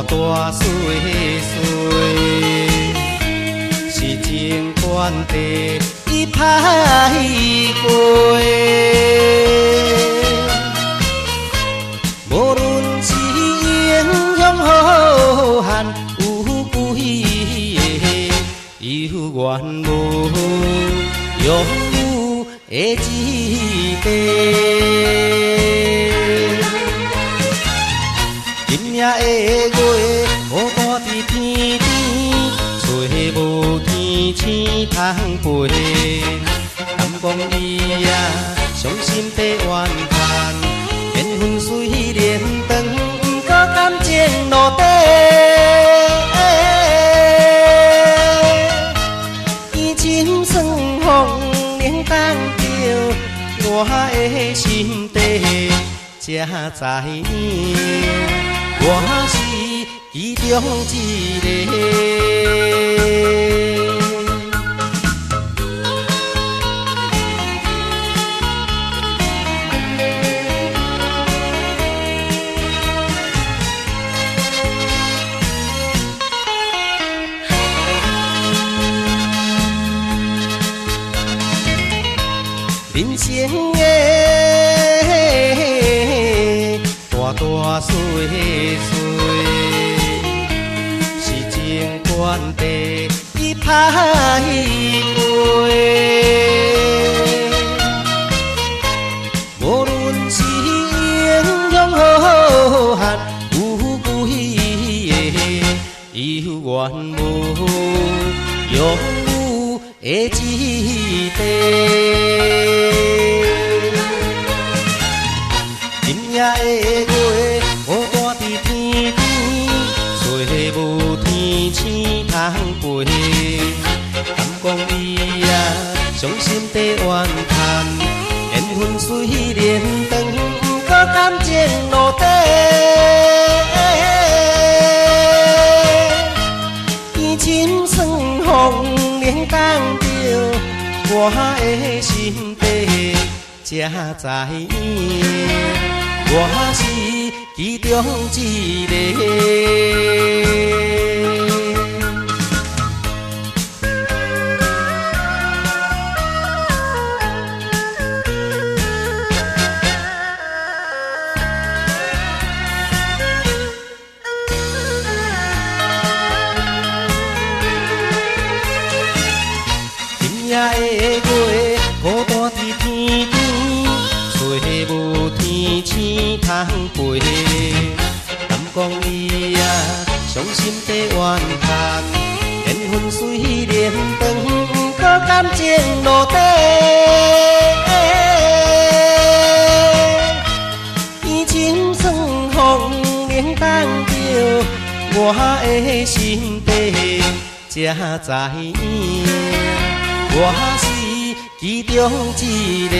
大大岁岁，是情关地已歹过。无论是英雄好汉有几个，有缘无拥有的一地。今夜的月，孤单伫天边，找无天星通陪。敢讲伊啊，伤心地怨叹，缘分虽然长，不过感情落底。伊深酸风冷冻着我的心底，才知影。我是其中一个。人生的大大岁岁，是情关地已歹过。无论是英雄好汉有几个，有缘无拥有的一地。今夜的月，孤单伫天边，找无天星通陪。敢讲伊啊，伤心地怨叹，缘分虽然长，不过感情落底。伊深酸风冷冻着我的心底，才知影。我是其中一个。今夜的月，孤单伫天边，找无天星通陪。敢讲伊啊，伤心地怨叹，缘分虽然长，不过感情落底。伊深酸风冷冻着我的心底，才知影。我是其中一个。